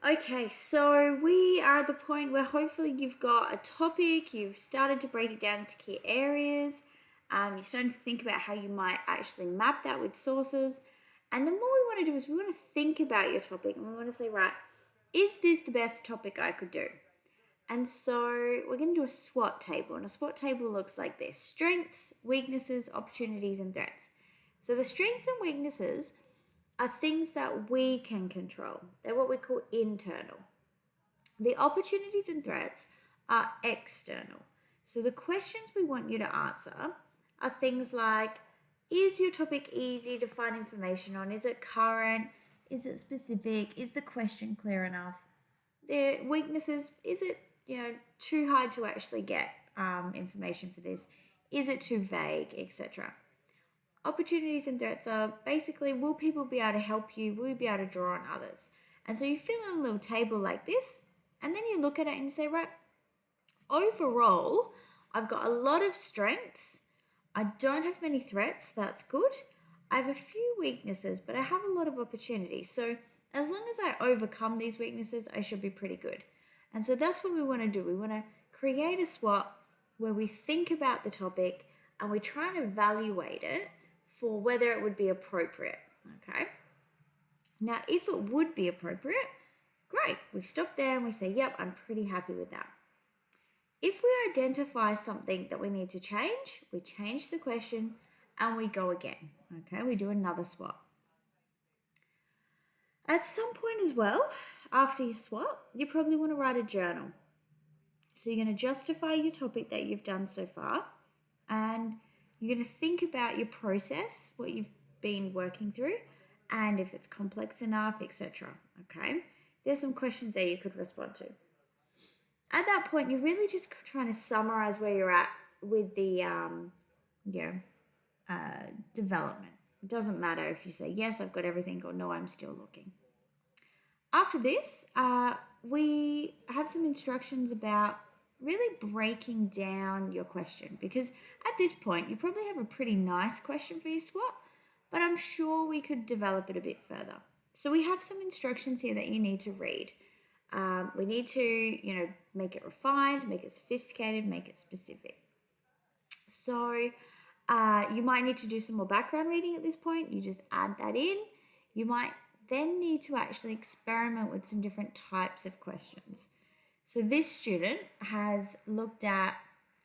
Okay, so we are at the point where hopefully you've got a topic, you've started to break it down into key areas, you're starting to think about how you might actually map that with sources. And then what we want to do is we want to think about your topic and we want to say, right, is this the best topic I could do? And so we're going to do a SWOT table, and a SWOT table looks like this: strengths, weaknesses, opportunities, and threats. So the strengths and weaknesses are things that we can control. They're what we call internal. The opportunities and threats are external. So the questions we want you to answer are things like, is your topic easy to find information on? Is it current? Is it specific? Is the question clear enough? The weaknesses, is it too hard to actually get information for this? Is it too vague, etc.? Opportunities and threats are basically, will people be able to help you? Will you be able to draw on others? And so you fill in a little table like this, and then you look at it and you say, right, overall, I've got a lot of strengths. I don't have many threats. That's good. I have a few weaknesses, but I have a lot of opportunities. So as long as I overcome these weaknesses, I should be pretty good. And so that's what we want to do. We want to create a SWOT where we think about the topic and we try and evaluate it for whether it would be appropriate. Okay. Now, if it would be appropriate, great. We stop there and we say, yep, I'm pretty happy with that. If we identify something that we need to change, we change the question and we go again. Okay, we do another SWOT. At some point as well, after your SWOT, you probably want to write a journal. So you're going to justify your topic that you've done so far, and you're going to think about your process, what you've been working through, and if it's complex enough, etc. Okay, there's some questions there you could respond to. At that point, you're really just trying to summarize where you're at with the development. It doesn't matter if you say, yes, I've got everything, or no, I'm still looking. After this, we have some instructions about really breaking down your question, because at this point, you probably have a pretty nice question for your SWOT, but I'm sure we could develop it a bit further. So we have some instructions here that you need to read. We need to, make it refined, make it sophisticated, make it specific. So you might need to do some more background reading at this point. You just add that in. You might then need to actually experiment with some different types of questions. So this student has looked at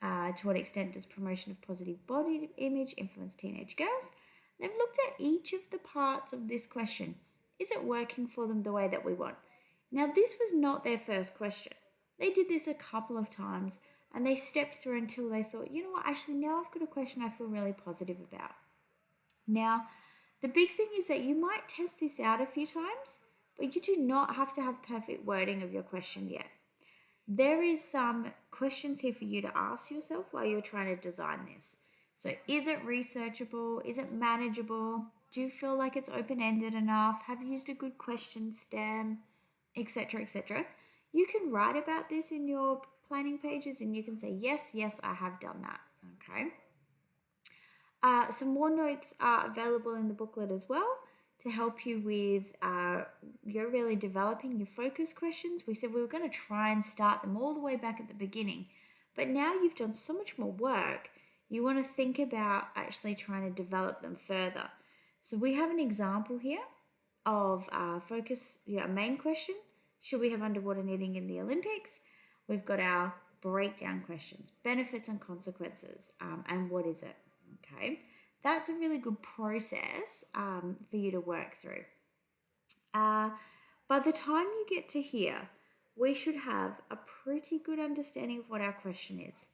to what extent does promotion of positive body image influence teenage girls. They've looked at each of the parts of this question. Is it working for them the way that we want? Now, this was not their first question. They did this a couple of times and they stepped through until they thought, you know what, actually now I've got a question I feel really positive about. Now, the big thing is that you might test this out a few times, but you do not have to have perfect wording of your question yet. There is some questions here for you to ask yourself while you're trying to design this. So is it researchable? Is it manageable? Do you feel like it's open-ended enough? Have you used a good question stem? Etc., etc. You can write about this in your planning pages and you can say, yes, I have done that. Okay. Some more notes are available in the booklet as well to help you with you're really developing your focus questions. We said we were going to try and start them all the way back at the beginning, but now you've done so much more work, you want to think about actually trying to develop them further. So we have an example here of focus, a main question. Should we have underwater knitting in the Olympics? We've got our breakdown questions, benefits and consequences, and what is it? Okay, that's a really good process for you to work through. By the time you get to here, we should have a pretty good understanding of what our question is.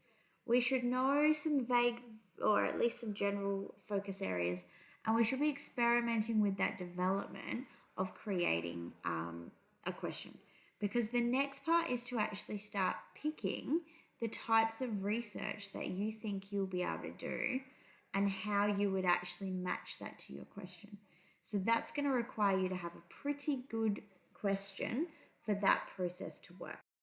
We should know some vague or at least some general focus areas, and we should be experimenting with that development of creating a question, because the next part is to actually start picking the types of research that you think you'll be able to do and how you would actually match that to your question. So that's going to require you to have a pretty good question for that process to work.